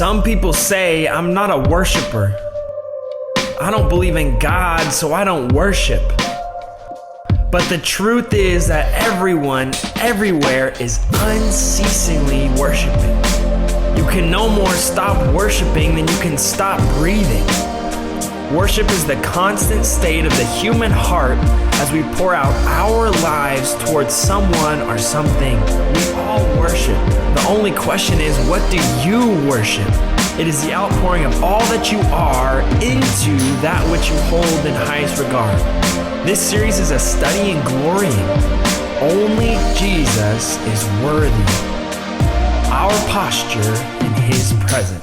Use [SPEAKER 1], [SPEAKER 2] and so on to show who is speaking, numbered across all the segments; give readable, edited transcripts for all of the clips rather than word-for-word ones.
[SPEAKER 1] Some people say I'm not a worshiper. I don't believe in God, so I don't worship. But the truth is that everyone, everywhere is unceasingly worshiping. You can no more stop worshiping than you can stop breathing. Worship is the constant state of the human heart as we pour out our lives towards someone or something. We all worship. The only question is, what do you worship? It is the outpouring of all that you are into that which you hold in highest regard. This series is a study in glorying. Only Jesus is worthy. Our posture in His presence.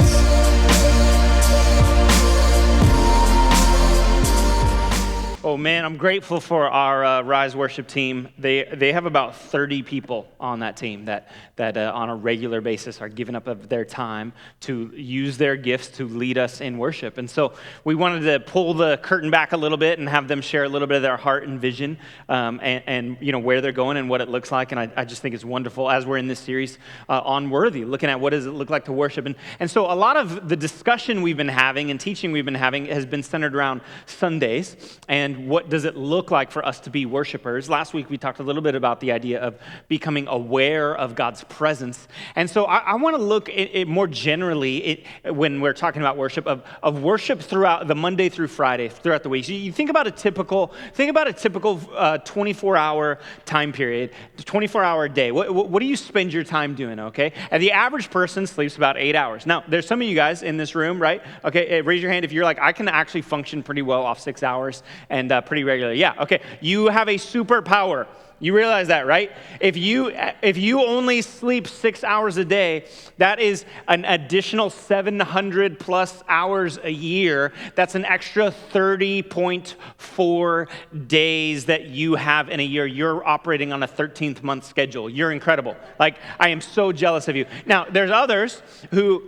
[SPEAKER 2] Oh man, I'm grateful for our Rise worship team. They have about 30 people on that team that on a regular basis are giving up of their time to use their gifts to lead us in worship. And so we wanted to pull the curtain back a little bit and have them share a little bit of their heart and vision and you know where they're going and what it looks like. And I just think it's wonderful as we're in this series on Worthy, looking at what does it look like to worship. And so a lot of the discussion we've been having and teaching we've been having has been centered around Sundays and what does it look like for us to be worshipers. Last week we talked a little bit about the idea of becoming aware of God's presence. And so I want to look at more generally when we're talking about worship, of worship throughout the Monday through Friday, throughout the week. So you think about a typical 24-hour time period, 24-hour day. What do you spend your time doing, okay? And the average person sleeps about 8 hours. Now, there's some of you guys in this room, right? Okay, raise your hand if you're like, I can actually function pretty well off 6 hours and pretty regularly. Yeah, okay. You have a superpower. You realize that, right? If you only sleep 6 hours a day, that is an additional 700 plus hours a year. That's an extra 30.4 days that you have in a year. You're operating on a 13th month schedule. You're incredible. Like, I am so jealous of you. Now, there's others who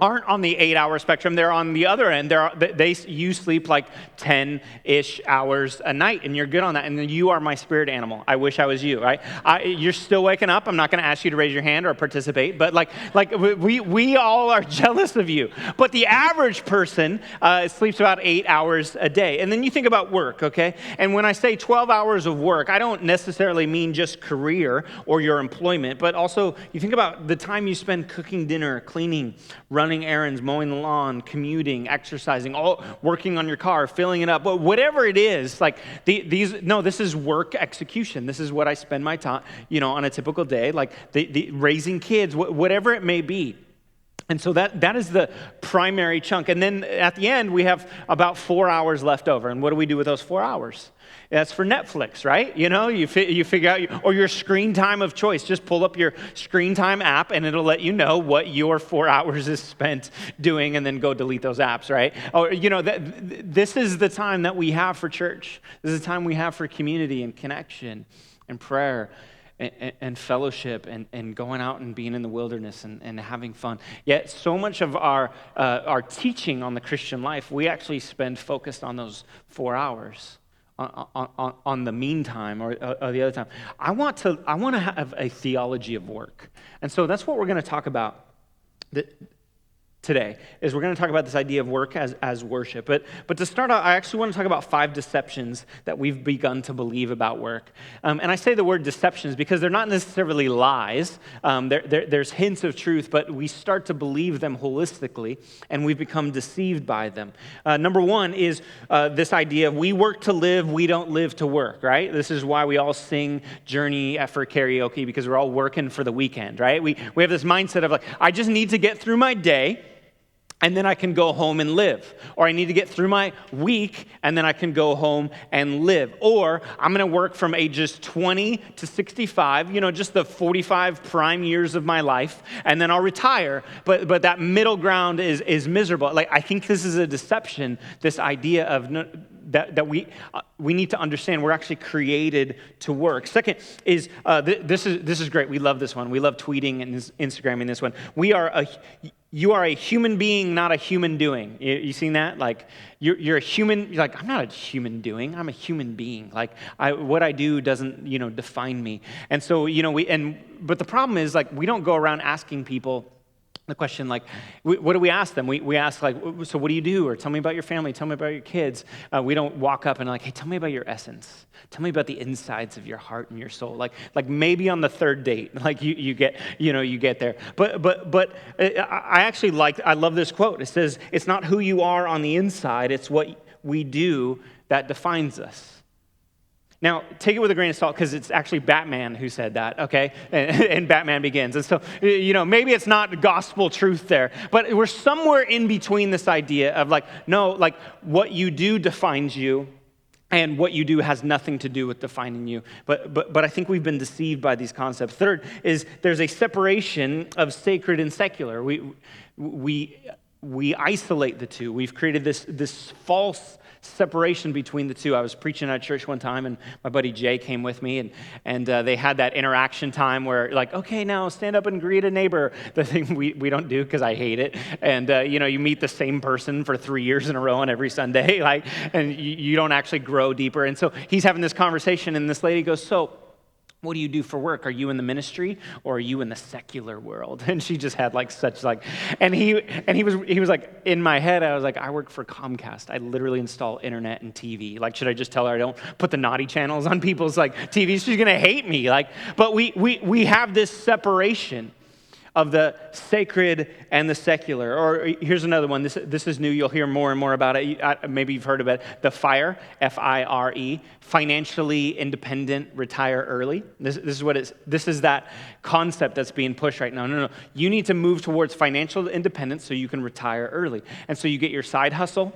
[SPEAKER 2] aren't on the 8-hour spectrum. They're on the other end. You sleep like 10-ish hours a night, and you're good on that. And then you are my spirit animal. I wish I was you, right? You're still waking up. I'm not going to ask you to raise your hand or participate, but like we all are jealous of you. But the average person sleeps about 8 hours a day. And then you think about work, okay? And when I say 12 hours of work, I don't necessarily mean just career or your employment, but also you think about the time you spend cooking dinner, cleaning, running errands, mowing the lawn, commuting, exercising, all working on your car, filling it up. But whatever it is, like this is work execution. This is what I spend my time, on a typical day, like the raising kids, whatever it may be. And so that is the primary chunk. And then at the end, we have about 4 hours left over. And what do we do with those 4 hours? That's for Netflix, right? You figure out, or your screen time of choice. Just pull up your screen time app, and it'll let you know what your 4 hours is spent doing, and then go delete those apps, right? Or this is the time that we have for church. This is the time we have for community and connection and prayer and fellowship and going out and being in the wilderness and having fun. Yet so much of our teaching on the Christian life, we actually spend focused on those 4 hours. On the meantime or the other time. I want to have a theology of work. And so that's what we're going to talk about today, is we're going to talk about this idea of work as worship. But to start out, I actually want to talk about 5 deceptions that we've begun to believe about work. And I say the word deceptions because they're not necessarily lies. There's hints of truth, but we start to believe them holistically, and we've become deceived by them. Number 1 is this idea of we work to live, we don't live to work, right? This is why we all sing Journey Effort karaoke, because we're all working for the weekend, right? We have this mindset of like, I just need to get through my day, and then I can go home and live. Or I need to get through my week, and then I can go home and live. Or I'm going to work from ages 20 to 65, just the 45 prime years of my life, and then I'll retire. But that middle ground is miserable. Like, I think this is a deception, this idea of that we need to understand we're actually created to work. Second is, this is great. We love this one. We love tweeting and Instagramming this one. You are a human being, not a human doing. You seen that? Like, you're a human. You're like, I'm not a human doing. I'm a human being. Like, what I do doesn't, define me. And so, but the problem is, like, we don't go around asking people, the question, like, what do we ask them? We ask, like, so what do you do? Or tell me about your family. Tell me about your kids. We don't walk up and like, hey, tell me about your essence. Tell me about the insides of your heart and your soul. Like maybe on the third date, like you get there. But I love this quote. It says, it's not who you are on the inside. It's what we do that defines us. Now, take it with a grain of salt, because it's actually Batman who said that, okay? And Batman Begins. And so, maybe it's not gospel truth there, but we're somewhere in between this idea of like, no, like what you do defines you, and what you do has nothing to do with defining you. But I think we've been deceived by these concepts. Third is there's a separation of sacred and secular. We isolate the two. We've created this false separation between the two. I was preaching at church one time, and my buddy Jay came with me, and they had that interaction time where, like, okay, now stand up and greet a neighbor. The thing we don't do because I hate it. And you meet the same person for 3 years in a row on every Sunday, like, and you don't actually grow deeper. And so he's having this conversation, and this lady goes, so what do you do for work? Are you in the ministry or are you in the secular world? And she just had and he was like, in my head, I was like, I work for Comcast. I literally install internet and TV. Like, should I just tell her I don't put the naughty channels on people's TVs? She's gonna hate me. But we have this separation of the sacred and the secular. Or here's another one. This is new. You'll hear more and more about it. Maybe you've heard about it. The FIRE, F-I-R-E, financially independent, retire early. This is that concept that's being pushed right now. No. You need to move towards financial independence so you can retire early. And so you get your side hustle.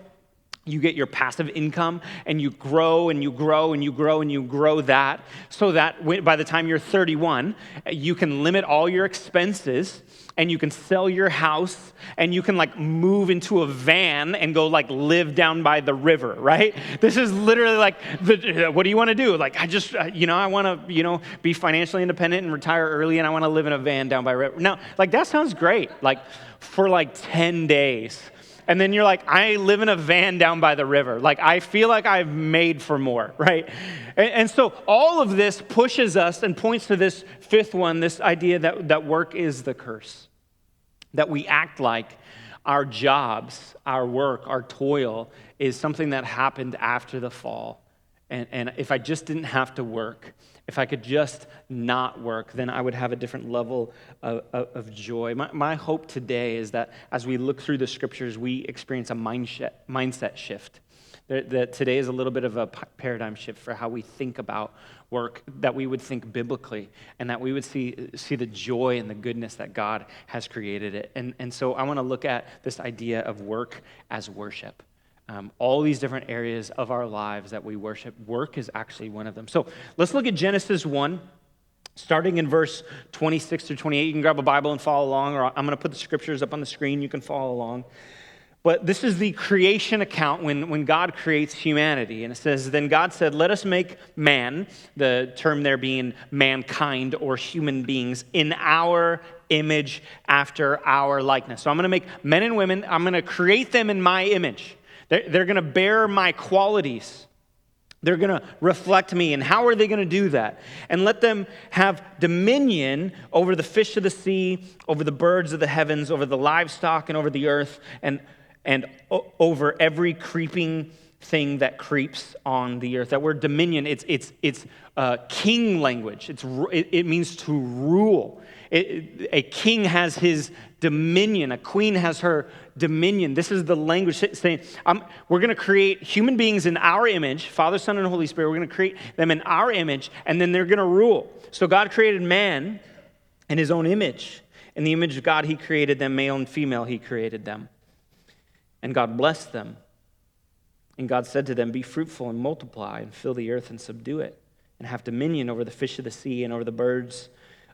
[SPEAKER 2] You get your passive income, and you grow and you grow and you grow and you grow that, so that by the time you're 31, you can limit all your expenses, and you can sell your house, and you can move into a van and go live down by the river, right? This is literally what do you want to do? I want to be financially independent and retire early, and I want to live in a van down by a river. Now, that sounds great, for 10 days. And then you're like, I live in a van down by the river. I feel like I've made for more, right? And so all of this pushes us and points to this fifth one, this idea that work is the curse. That we act like our jobs, our work, our toil is something that happened after the fall. And if I just didn't have to work, if I could just not work, then I would have a different level of joy. My hope today is that as we look through the scriptures, we experience a mindset shift. That today is a little bit of a paradigm shift for how we think about work, that we would think biblically, and that we would see the joy and the goodness that God has created it. And so I want to look at this idea of work as worship. All these different areas of our lives that we worship, work is actually one of them. So let's look at Genesis 1, starting in verse 26 through 28. You can grab a Bible and follow along, or I'm going to put the scriptures up on the screen. You can follow along. But this is the creation account when God creates humanity. And it says, then God said, let us make man, the term there being mankind or human beings, in our image after our likeness. So I'm going to make men and women, I'm going to create them in my image. They're going to bear my qualities. They're going to reflect me. And how are they going to do that? And let them have dominion over the fish of the sea, over the birds of the heavens, over the livestock, and over the earth, and over every creeping thing that creeps on the earth. That word dominion, it's king language. It means to rule. A king has his dominion. A queen has her dominion. This is the language saying, we're going to create human beings in our image, Father, Son, and Holy Spirit. We're going to create them in our image, and then they're going to rule. So God created man in his own image. In the image of God, he created them, male and female, he created them. And God blessed them. And God said to them, be fruitful and multiply and fill the earth and subdue it, and have dominion over the fish of the sea and over the birds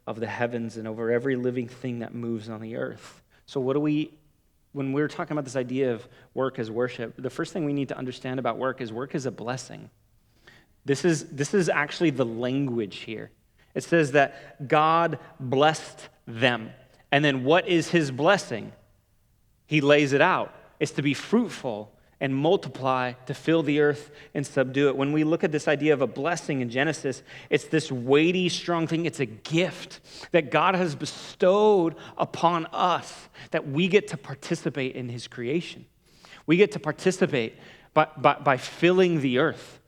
[SPEAKER 2] of the heavens and over every living thing that moves on the earth. So when we're talking about this idea of work as worship, the first thing we need to understand about work is a blessing. This is actually the language here. It says that God blessed them. And then what is his blessing? He lays it out. It's to be fruitful and multiply, to fill the earth and subdue it. When we look at this idea of a blessing in Genesis, it's this weighty, strong thing. It's a gift that God has bestowed upon us that we get to participate in his creation. We get to participate by filling the earth.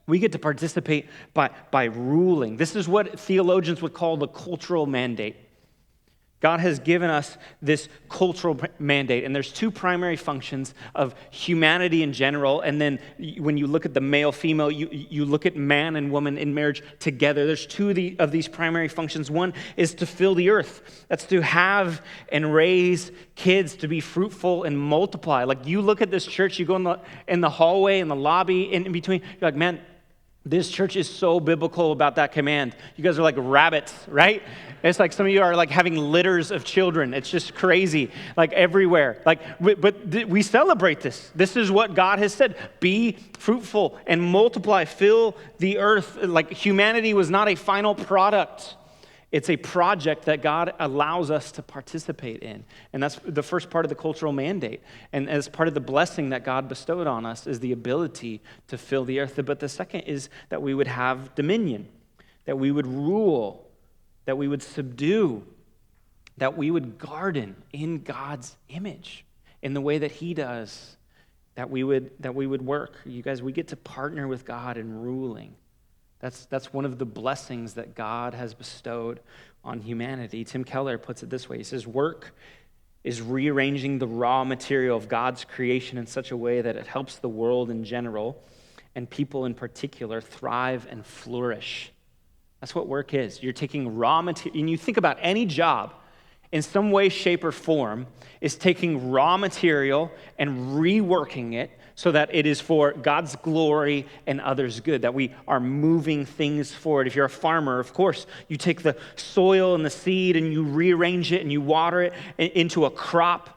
[SPEAKER 2] We get to participate by ruling. This is what theologians would call the cultural mandate. God has given us this cultural mandate, and there's two primary functions of humanity in general, and then when you look at the male, female, you look at man and woman in marriage together. There's two of these primary functions. One is to fill the earth. That's to have and raise kids, to be fruitful and multiply. Like, you look at this church, you go in the hallway, in the lobby, in between, you're like, man, this church is so biblical about that command. You guys are like rabbits, right? It's like some of you are like having litters of children. It's just crazy, like everywhere. But we celebrate this. This is what God has said. Be fruitful and multiply, fill the earth. Like, humanity was not a final product. It's a project that God allows us to participate in. And that's the first part of the cultural mandate. And as part of the blessing that God bestowed on us is the ability to fill the earth. But the second is that we would have dominion, that we would rule, that we would subdue, that we would garden in God's image in the way that he does, that we would work. You guys, we get to partner with God in ruling. That's one of the blessings that God has bestowed on humanity. Tim Keller puts it this way. He says, work is rearranging the raw material of God's creation in such a way that it helps the world in general and people in particular thrive and flourish. That's what work is. You're taking raw material, and you think about any job in some way, shape, or form is taking raw material and reworking it so that it is for God's glory and others' good, that we are moving things forward. If you're a farmer, of course, you take the soil and the seed and you rearrange it and you water it into a crop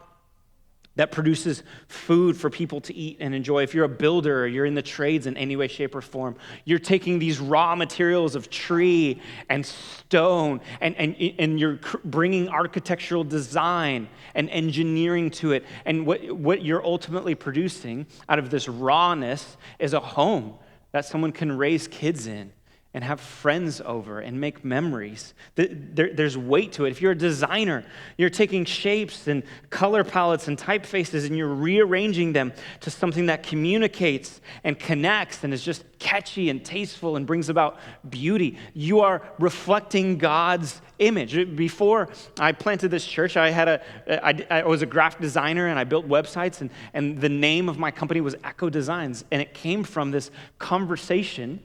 [SPEAKER 2] that produces food for people to eat and enjoy. If you're a builder or you're in the trades in any way, shape, or form, you're taking these raw materials of tree and stone and you're bringing architectural design and engineering to it. And what you're ultimately producing out of this rawness is a home that someone can raise kids in and have friends over and make memories. There's weight to it. If you're a designer, you're taking shapes and color palettes and typefaces and you're rearranging them to something that communicates and connects and is just catchy and tasteful and brings about beauty. You are reflecting God's image. Before I planted this church, I was a graphic designer and I built websites, and the name of my company was Echo Designs, and it came from this conversation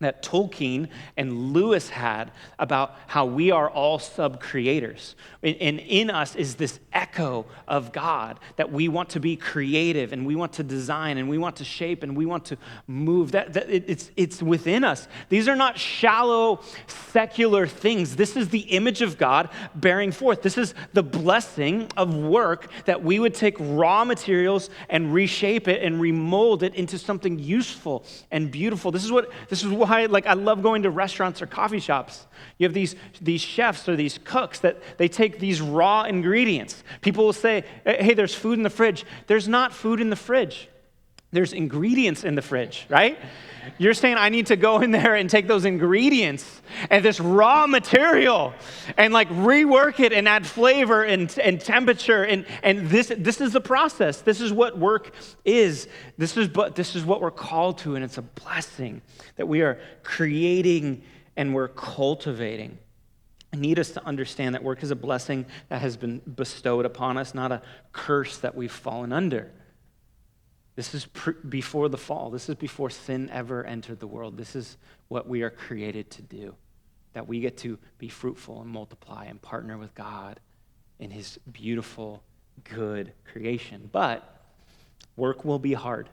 [SPEAKER 2] that Tolkien and Lewis had about how we are all sub-creators. And in us is this echo of God, that we want to be creative and we want to design and we want to shape and we want to move. It's within us. These are not shallow, secular things. This is the image of God bearing forth. This is the blessing of work, that we would take raw materials and reshape it and remold it into something useful and beautiful. This is why I love going to restaurants or coffee shops. You have these chefs or these cooks that they take these raw ingredients. People will say, hey, there's food in the fridge. There's not food in the fridge. There's ingredients in the fridge, right? You're saying I need to go in there and take those ingredients and this raw material and rework it and add flavor and temperature and this is the process. This is what work is. This is what we're called to, and it's a blessing that we are creating and we're cultivating. I need us to understand that work is a blessing that has been bestowed upon us, not a curse that we've fallen under. This is before the fall. This is before sin ever entered the world. This is what we are created to do, that we get to be fruitful and multiply and partner with God in his beautiful, good creation. But work will be hard.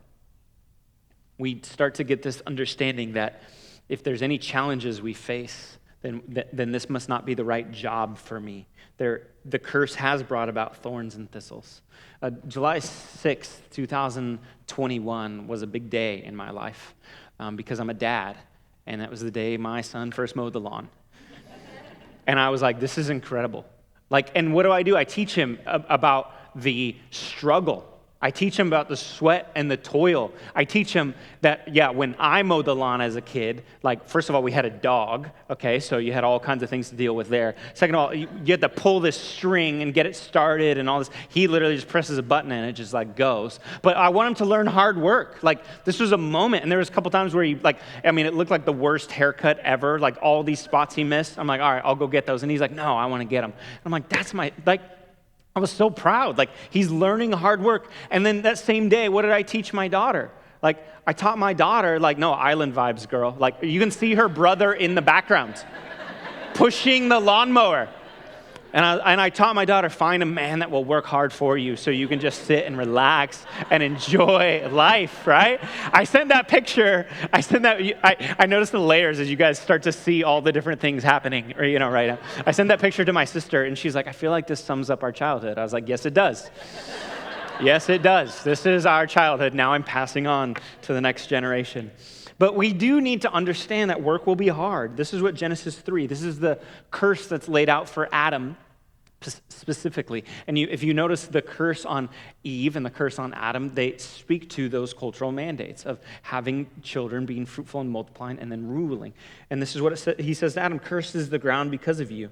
[SPEAKER 2] We start to get this understanding that if there's any challenges we face, then this must not be the right job for me. The curse has brought about thorns and thistles. July 6th, 2021 was a big day in my life because I'm a dad, and that was the day my son first mowed the lawn. And I was like, this is incredible. And what do? I teach him about the struggle I teach them about the sweat and the toil. I teach them that, yeah, when I mowed the lawn as a kid, like, first of all, we had a dog, okay, so you had all kinds of things to deal with there. Second of all, you had to pull this string and get it started and all this. He literally just presses a button and it just, like, goes. But I want him to learn hard work. Like, this was a moment, and there was a couple times where he, like, I mean, it looked like the worst haircut ever, like, all these spots he missed. I'm like, all right, I'll go get those. And he's like, no, I want to get them. I'm like, that's my, like, I was so proud. Like, he's learning hard work. And then that same day, what did I teach my daughter? Like, I taught my daughter, like, no, island vibes, girl. Like, you can see her brother in the background pushing the lawnmower. And I taught my daughter, find a man that will work hard for you so you can just sit and relax and enjoy life, right? I sent that picture. I noticed the layers as you guys start to see all the different things happening, or, you know, right now. I sent that picture to my sister, and she's like, I feel like this sums up our childhood. I was like, yes, it does. Yes, it does. This is our childhood. Now I'm passing on to the next generation. But we do need to understand that work will be hard. This is what Genesis 3, this is the curse that's laid out for Adam specifically. And if you notice the curse on Eve and the curse on Adam, they speak to those cultural mandates of having children, being fruitful and multiplying, and then ruling. And this is what he says to Adam, cursed is the ground because of you.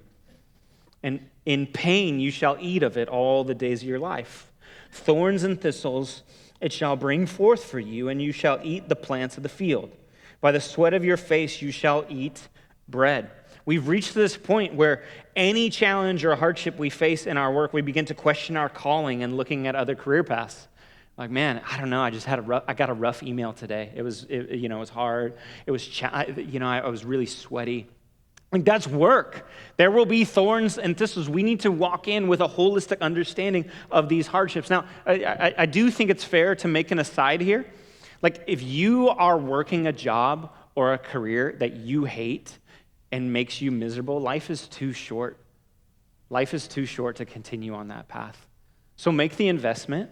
[SPEAKER 2] And in pain you shall eat of it all the days of your life. Thorns and thistles it shall bring forth for you, and you shall eat the plants of the field. By the sweat of your face you shall eat bread. We've reached this point where any challenge or hardship we face in our work, we begin to question our calling and looking at other career paths. Like, man, I don't know. I got a rough email today. It was hard. It was, I was really sweaty. Like, that's work. There will be thorns and thistles. We need to walk in with a holistic understanding of these hardships. Now, I do think it's fair to make an aside here. Like, if you are working a job or a career that you hate and makes you miserable, life is too short. Life is too short to continue on that path. So make the investment.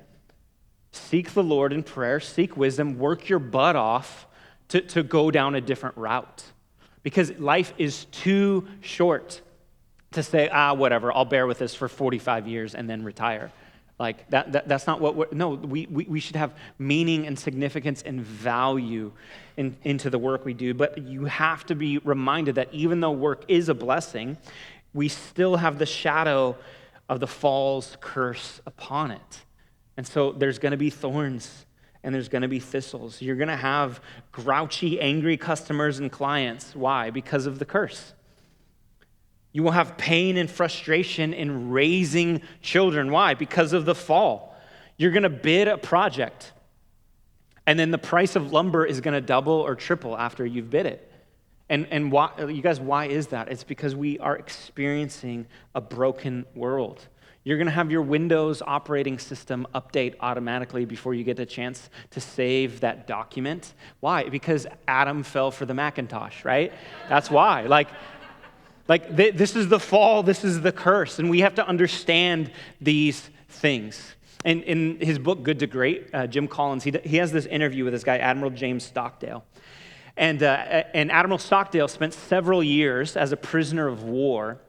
[SPEAKER 2] Seek the Lord in prayer. Seek wisdom. Work your butt off to go down a different route. Because life is too short to say, whatever, I'll bear with this for 45 years and then retire. Like, that's not what we should have meaning and significance and value into the work we do. But you have to be reminded that even though work is a blessing, we still have the shadow of the fall's curse upon it. And so there's going to be thorns and there's going to be thistles. You're going to have grouchy, angry customers and clients. Why? Because of the curse. You will have pain and frustration in raising children. Why? Because of the fall. You're going to bid a project, and then the price of lumber is going to double or triple after you've bid it. And why, you guys, why is that? It's because we are experiencing a broken world. You're going to have your Windows operating system update automatically before you get a chance to save that document. Why? Because Adam fell for the Macintosh, right? That's why. This is the fall, this is the curse, and we have to understand these things. And in his book, Good to Great, Jim Collins, he has this interview with this guy, Admiral James Stockdale. And Admiral Stockdale spent several years as a prisoner of war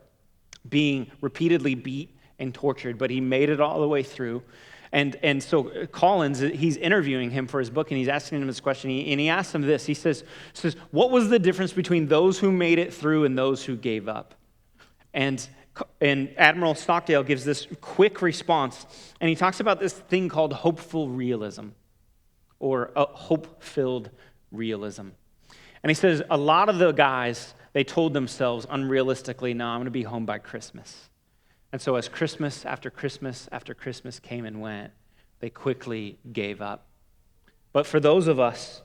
[SPEAKER 2] being repeatedly beat and tortured, but he made it all the way through. And so Collins, he's interviewing him for his book, and he's asking him this question, and he asks him this. He says, what was the difference between those who made it through and those who gave up? And Admiral Stockdale gives this quick response, and he talks about this thing called hopeful realism, or a hope-filled realism. And he says, a lot of the guys, they told themselves unrealistically, no, I'm going to be home by Christmas. And so as Christmas after Christmas after Christmas came and went, they quickly gave up. But for those of us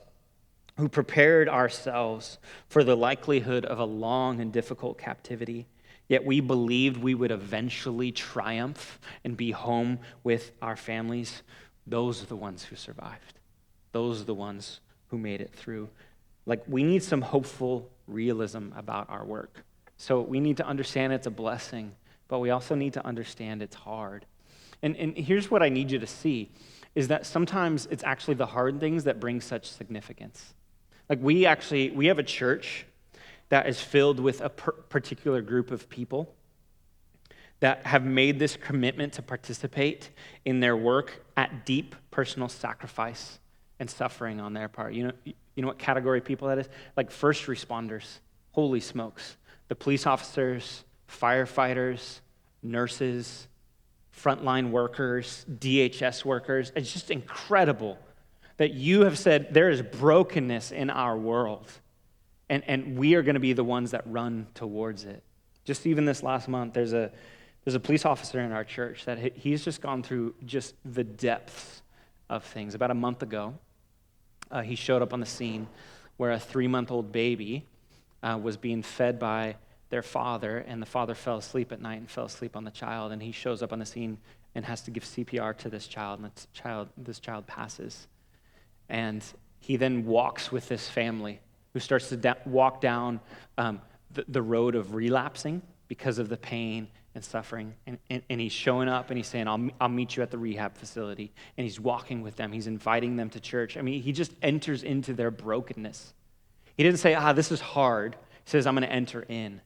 [SPEAKER 2] who prepared ourselves for the likelihood of a long and difficult captivity, yet we believed we would eventually triumph and be home with our families, those are the ones who survived. Those are the ones who made it through. Like, we need some hopeful realism about our work. So we need to understand it's a blessing, but we also need to understand it's hard. And here's what I need you to see, is that sometimes it's actually the hard things that bring such significance. Like, we have a church that is filled with a particular group of people that have made this commitment to participate in their work at deep personal sacrifice and suffering on their part. You know what category of people that is? Like first responders. Holy smokes. The police officers, firefighters, nurses, frontline workers, DHS workers. It's just incredible that you have said there is brokenness in our world, and we are going to be the ones that run towards it. Just even this last month, there's a police officer in our church that he's just gone through just the depths of things. About a month ago, he showed up on the scene where a 3-month-old baby was being fed by their father, and the father fell asleep at night and fell asleep on the child, and he shows up on the scene and has to give CPR to this child, and this child passes. And he then walks with this family who starts to walk down the road of relapsing because of the pain and suffering. And he's showing up and he's saying, I'll meet you at the rehab facility. And he's walking with them. He's inviting them to church. I mean, he just enters into their brokenness. He didn't say, this is hard. He says, I'm going to enter in.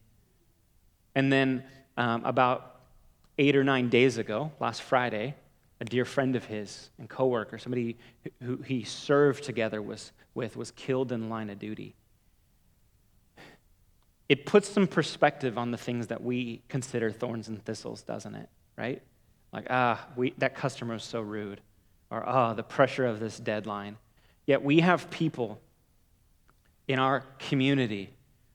[SPEAKER 2] And then about 8 or 9 days ago, last Friday, a dear friend of his and coworker, somebody who he served together was killed in the line of duty. It puts some perspective on the things that we consider thorns and thistles, doesn't it? Right? Like, that customer was so rude. Or, the pressure of this deadline. Yet we have people in our community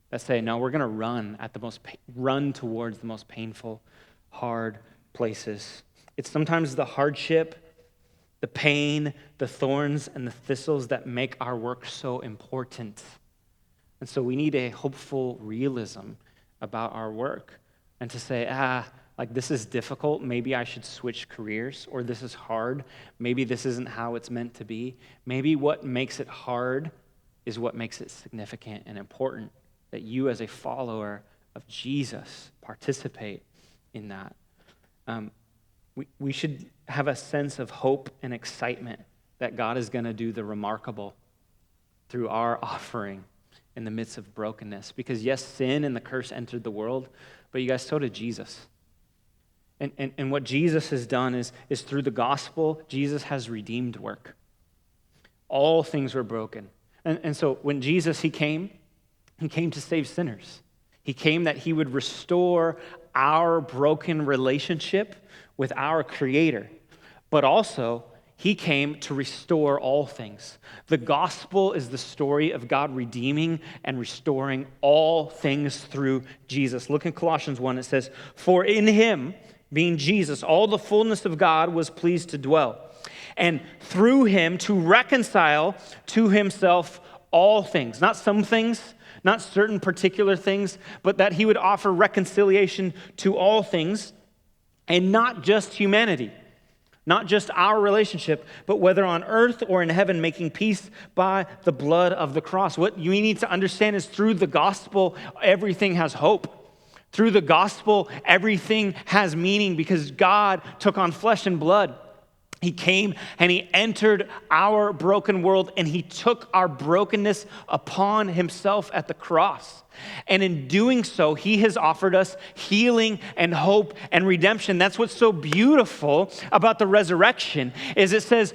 [SPEAKER 2] that say, no, we're going to run towards the most painful, hard places. It's sometimes the hardship, the pain, the thorns, and the thistles that make our work so important. And so we need a hopeful realism about our work and to say, this is difficult. Maybe I should switch careers, or this is hard. Maybe this isn't how it's meant to be. Maybe what makes it hard is what makes it significant and important, that you as a follower of Jesus participate in that. We should have a sense of hope and excitement that God is going to do the remarkable through our offering in the midst of brokenness. Because yes, sin and the curse entered the world, but you guys, so did Jesus. And what Jesus has done is through the gospel, Jesus has redeemed work. All things were broken. And so when Jesus, he came to save sinners. He came that he would restore our broken relationship with our Creator. But also, he came to restore all things. The gospel is the story of God redeeming and restoring all things through Jesus. Look in Colossians 1, it says, "For in him," being Jesus, "all the fullness of God was pleased to dwell, and through him to reconcile to himself all things." Not some things, not certain particular things, but that he would offer reconciliation to all things, and not just humanity, not just our relationship, but whether on earth or in heaven, making peace by the blood of the cross. What you need to understand is through the gospel, everything has hope. Through the gospel, everything has meaning because God took on flesh and blood. He came and he entered our broken world and he took our brokenness upon himself at the cross. And in doing so, he has offered us healing and hope and redemption. That's what's so beautiful about the resurrection is it says,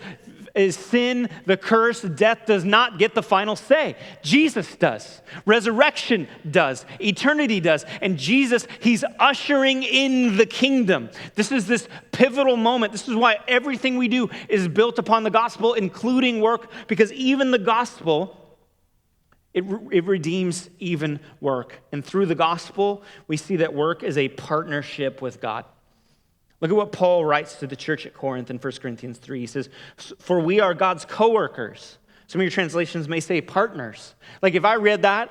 [SPEAKER 2] is sin, the curse, death does not get the final say. Jesus does. Resurrection does. Eternity does. And Jesus, he's ushering in the kingdom. This is this pivotal moment. This is why everything we do is built upon the gospel, including work, because even the gospel, it redeems even work. And through the gospel, we see that work is a partnership with God. Look at what Paul writes to the church at Corinth in 1 Corinthians 3. He says, "For we are God's co-workers." Some of your translations may say partners. Like if I read that,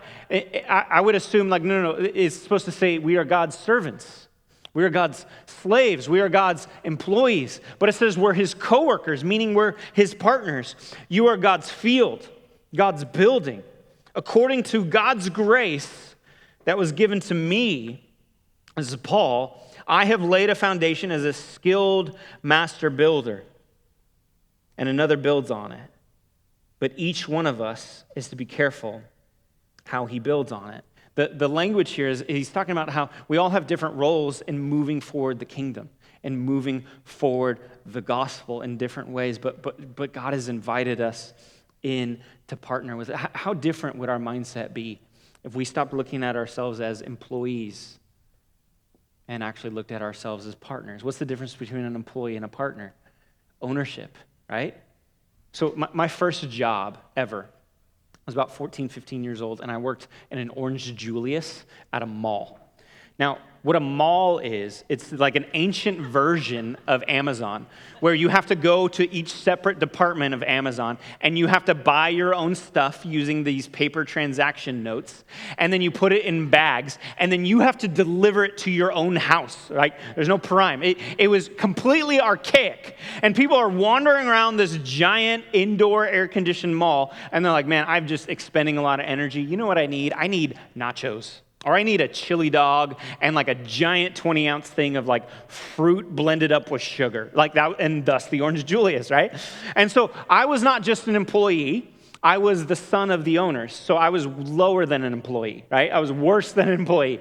[SPEAKER 2] I would assume no, it's supposed to say we are God's servants. We are God's slaves. We are God's employees. But it says we're his co-workers, meaning we're his partners. You are God's field, God's building. According to God's grace that was given to me, this is Paul, I have laid a foundation as a skilled master builder, and another builds on it. But each one of us is to be careful how he builds on it. The language here is he's talking about how we all have different roles in moving forward the kingdom and moving forward the gospel in different ways, but God has invited us in to partner with it. How different would our mindset be if we stopped looking at ourselves as employees and actually looked at ourselves as partners? What's the difference between an employee and a partner? Ownership, right? So my first job ever, I was about 14, 15 years old, and I worked in an Orange Julius at a mall. Now, what a mall is, it's like an ancient version of Amazon, where you have to go to each separate department of Amazon, and you have to buy your own stuff using these paper transaction notes, and then you put it in bags, and then you have to deliver it to your own house, right? There's no prime. It was completely archaic, and people are wandering around this giant indoor air-conditioned mall, and they're like, man, I'm just expending a lot of energy. You know what I need? I need nachos. Or I need a chili dog and like a giant 20-ounce thing of like fruit blended up with sugar. Like that, and thus the Orange Julius, right? And so I was not just an employee, I was the son of the owners. So I was lower than an employee, right? I was worse than an employee.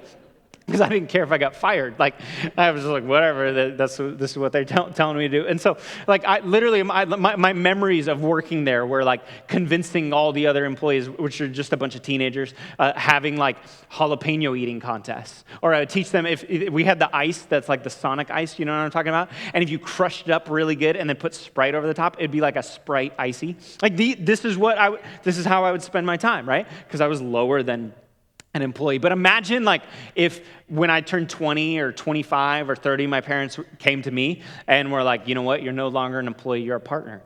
[SPEAKER 2] Because I didn't care if I got fired. Like, I was just like, whatever, this is what they're telling me to do. And so, like, my memories of working there were, like, convincing all the other employees, which are just a bunch of teenagers, having, like, jalapeno eating contests. Or I would teach them, if we had the ice that's like the Sonic ice, you know what I'm talking about? And if you crushed it up really good and then put Sprite over the top, it'd be like a Sprite icy. Like, this is how I would spend my time, right? Because I was lower than an employee. But imagine like if when I turned 20 or 25 or 30, my parents came to me and were like, you know what, you're no longer an employee, you're a partner.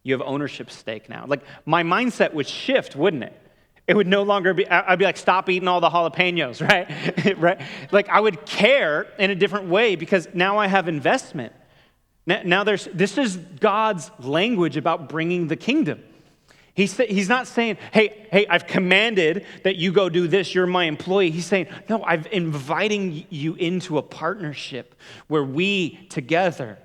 [SPEAKER 2] You have ownership stake now. Like my mindset would shift, wouldn't it? It would no longer be, I'd be like, stop eating all the jalapenos, right? Right? Like I would care in a different way because now I have investment. Now this is God's language about bringing the kingdom. He's not saying, hey, I've commanded that you go do this, you're my employee. He's saying, no, I'm inviting you into a partnership where we together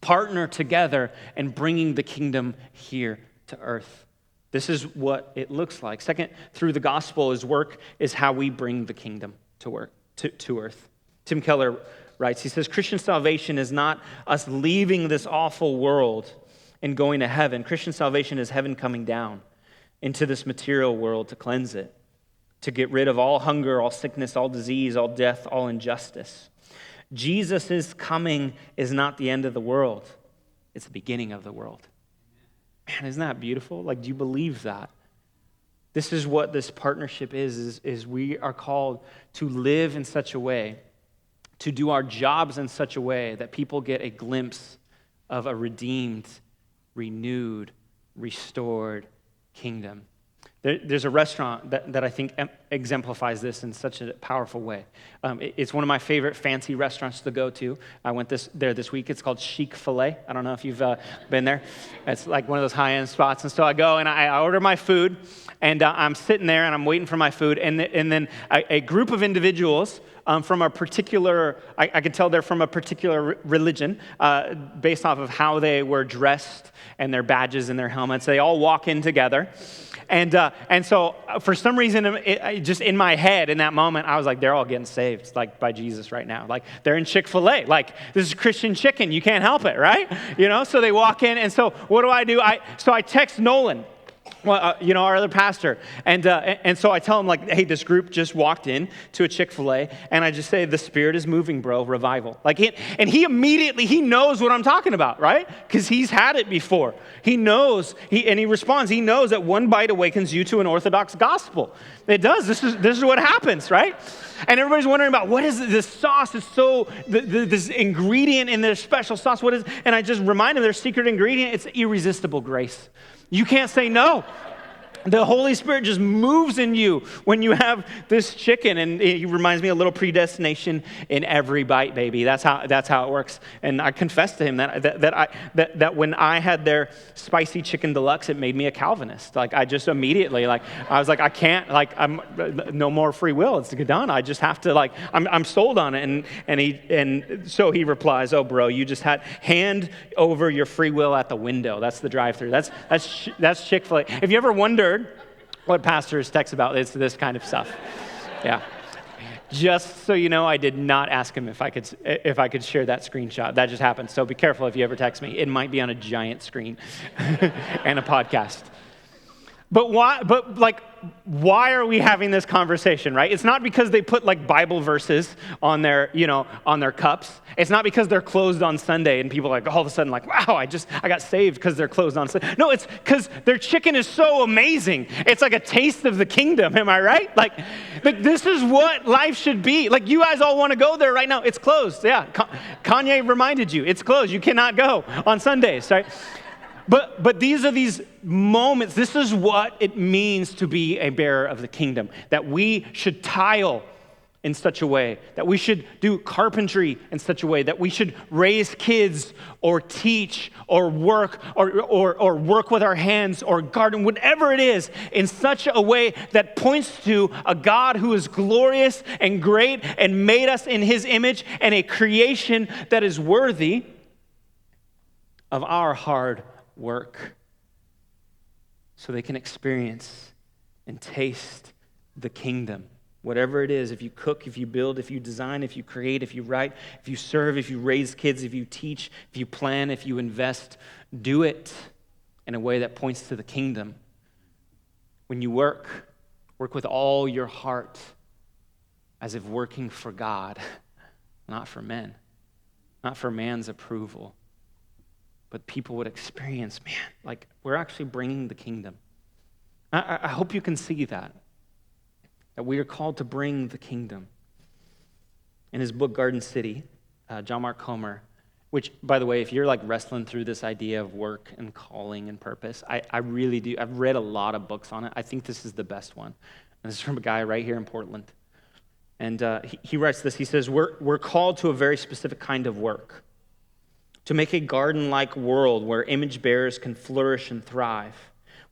[SPEAKER 2] partner together and bringing the kingdom here to earth. This is what it looks like. Second, through the gospel, his work is how we bring the kingdom to earth. Tim Keller writes, he says, Christian salvation is not us leaving this awful world and going to heaven. Christian salvation is heaven coming down into this material world to cleanse it, to get rid of all hunger, all sickness, all disease, all death, all injustice. Jesus' coming is not the end of the world. It's the beginning of the world. Man, isn't that beautiful? Like, do you believe that? This is what this partnership is we are called to live in such a way, to do our jobs in such a way that people get a glimpse of a redeemed, renewed, restored kingdom. There's a restaurant that I think exemplifies this in such a powerful way. It's one of my favorite fancy restaurants to go to. I went there this week. It's called Chick-fil-A. I don't know if you've been there. It's like one of those high-end spots. And so I go and I order my food, and I'm sitting there and I'm waiting for my food. And then a group of individuals from a particular, I could tell they're from a particular religion based off of how they were dressed and their badges and their helmets. They all walk in together. And so for some reason, just in my head in that moment, I was like, they're all getting saved, like by Jesus right now. Like they're in Chick-fil-A. Like this is Christian chicken. You can't help it, right? You know, so they walk in. And so what do? I text Nolan, well, our other pastor. And so I tell him like, hey, this group just walked in to a Chick-fil-A. And I just say, the Spirit is moving, bro, revival. And he immediately, he knows what I'm talking about, right? Because he's had it before. He knows, he responds, he knows that one bite awakens you to an orthodox gospel. It does. This is what happens, right? And everybody's wondering about what is it? This sauce is so, this ingredient in their special sauce, what is, and I just remind them their secret ingredient, it's irresistible grace. You can't say no. The Holy Spirit just moves in you when you have this chicken, and he reminds me of a little predestination in every bite, baby. That's how it works. And I confessed to him that when I had their spicy chicken deluxe, it made me a Calvinist. Like I just immediately, like I was like, I can't, like I'm no more free will. It's done. I just have to, like I'm sold on it. And so he replies, oh, bro, you just had hand over your free will at the window. That's the drive-through. That's Chick-fil-A. If you ever wondered what pastors text about, it's this kind of stuff. Yeah. Just so you know, I did not ask him if I could share that screenshot. That just happened. So be careful if you ever text me. It might be on a giant screen and a podcast. But why are we having this conversation, right? It's not because they put like Bible verses on their cups. It's not because they're closed on Sunday and people are like all of a sudden like, wow, I got saved because they're closed on Sunday. No, it's because their chicken is so amazing. It's like a taste of the kingdom, am I right? Like this is what life should be. Like you guys all want to go there right now. It's closed. Yeah, Kanye reminded you, it's closed. You cannot go on Sundays, right? But these are these moments. This is what it means to be a bearer of the kingdom, that we should tile in such a way, that we should do carpentry in such a way, that we should raise kids or teach or work or work with our hands or garden, whatever it is, in such a way that points to a God who is glorious and great and made us in his image and a creation that is worthy of our hard work, so they can experience and taste the kingdom. Whatever it is, if you cook, if you build, if you design, if you create, if you write, if you serve, if you raise kids, if you teach, if you plan, if you invest, do it in a way that points to the kingdom. When you work with all your heart as if working for God, not for men, not for man's approval. But people would experience, man, like we're actually bringing the kingdom. I hope you can see that we are called to bring the kingdom. In his book, Garden City, John Mark Comer, which, by the way, if you're like wrestling through this idea of work and calling and purpose, I really do. I've read a lot of books on it. I think this is the best one. And this is from a guy right here in Portland. And he writes this. He says, we're called to a very specific kind of work, to make a garden-like world where image bearers can flourish and thrive,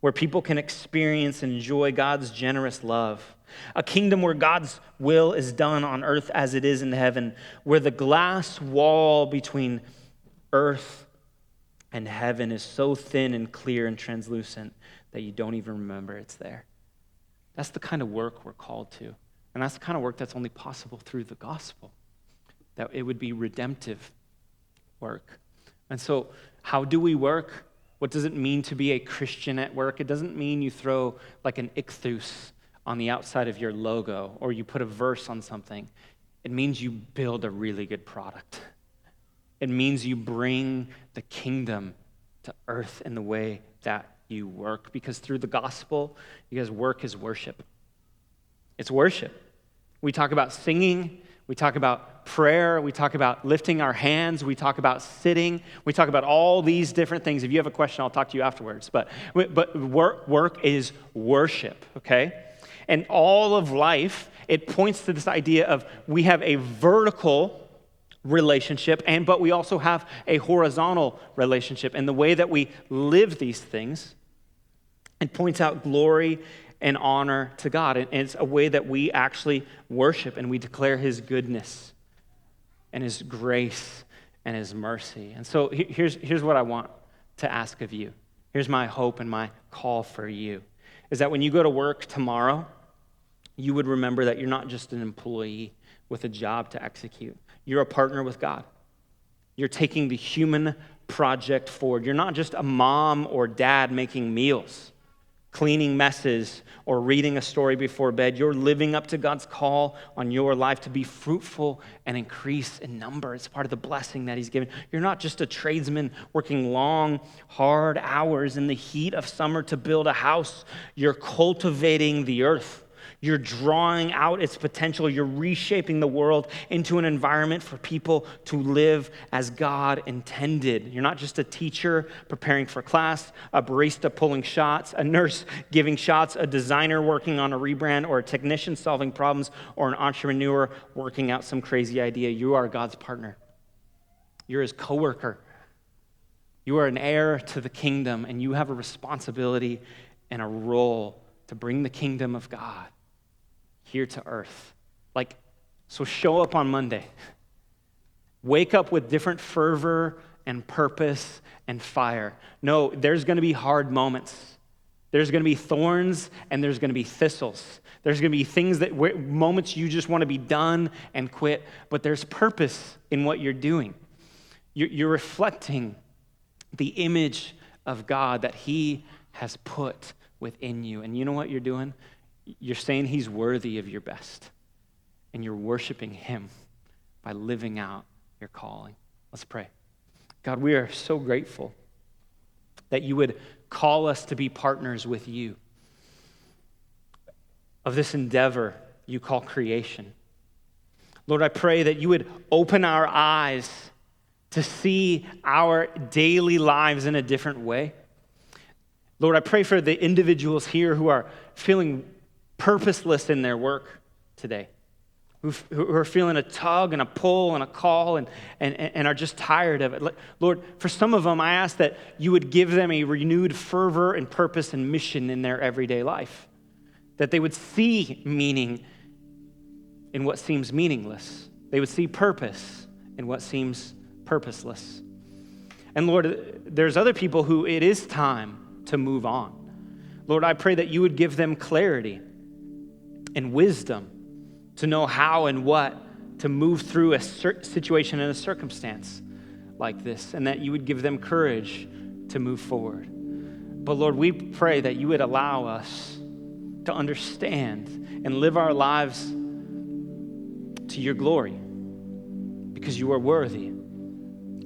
[SPEAKER 2] where people can experience and enjoy God's generous love, a kingdom where God's will is done on earth as it is in heaven, where the glass wall between earth and heaven is so thin and clear and translucent that you don't even remember it's there. That's the kind of work we're called to, and that's the kind of work that's only possible through the gospel, that it would be redemptive work. And so how do we work? What does it mean to be a Christian at work? It doesn't mean you throw like an ichthus on the outside of your logo or you put a verse on something. It means you build a really good product. It means you bring the kingdom to earth in the way that you work, because through the gospel, you guys, work is worship. It's worship. We talk about singing. We talk about prayer. We talk about lifting our hands. We talk about sitting. We talk about all these different things. If you have a question, I'll talk to you afterwards. But work is worship, okay? And all of life, it points to this idea of we have a vertical relationship, but we also have a horizontal relationship. And the way that we live these things, it points out glory and honor to God. And it's a way that we actually worship and we declare his goodness and his grace and his mercy. And so here's what I want to ask of you. Here's my hope and my call for you, is that when you go to work tomorrow, you would remember that you're not just an employee with a job to execute. You're a partner with God. You're taking the human project forward. You're not just a mom or dad making meals, cleaning messes, or reading a story before bed. You're living up to God's call on your life to be fruitful and increase in number. It's part of the blessing that he's given. You're not just a tradesman working long, hard hours in the heat of summer to build a house. You're cultivating the earth. You're drawing out its potential. You're reshaping the world into an environment for people to live as God intended. You're not just a teacher preparing for class, a barista pulling shots, a nurse giving shots, a designer working on a rebrand, or a technician solving problems, or an entrepreneur working out some crazy idea. You are God's partner. You're his coworker. You are an heir to the kingdom, and you have a responsibility and a role to bring the kingdom of God here to earth. So show up on Monday. Wake up with different fervor and purpose and fire. No, there's going to be hard moments. There's going to be thorns and there's going to be thistles. There's going to be things moments you just want to be done and quit, but there's purpose in what you're doing. You're reflecting the image of God that he has put within you. And you know what you're doing? You're saying he's worthy of your best. And you're worshiping him by living out your calling. Let's pray. God, we are so grateful that you would call us to be partners with you of this endeavor you call creation. Lord, I pray that you would open our eyes to see our daily lives in a different way. Lord, I pray for the individuals here who are feeling purposeless in their work today, who are feeling a tug and a pull and a call and are just tired of it. Lord, for some of them, I ask that you would give them a renewed fervor and purpose and mission in their everyday life, that they would see meaning in what seems meaningless. They would see purpose in what seems purposeless. And Lord, there's other people who it is time to move on. Lord, I pray that you would give them clarity and wisdom to know how and what to move through a situation and a circumstance like this, and that you would give them courage to move forward. But Lord, we pray that you would allow us to understand and live our lives to your glory, because you are worthy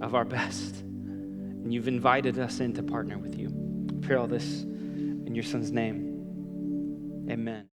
[SPEAKER 2] of our best, and you've invited us in to partner with you. I pray all this in your son's name. Amen.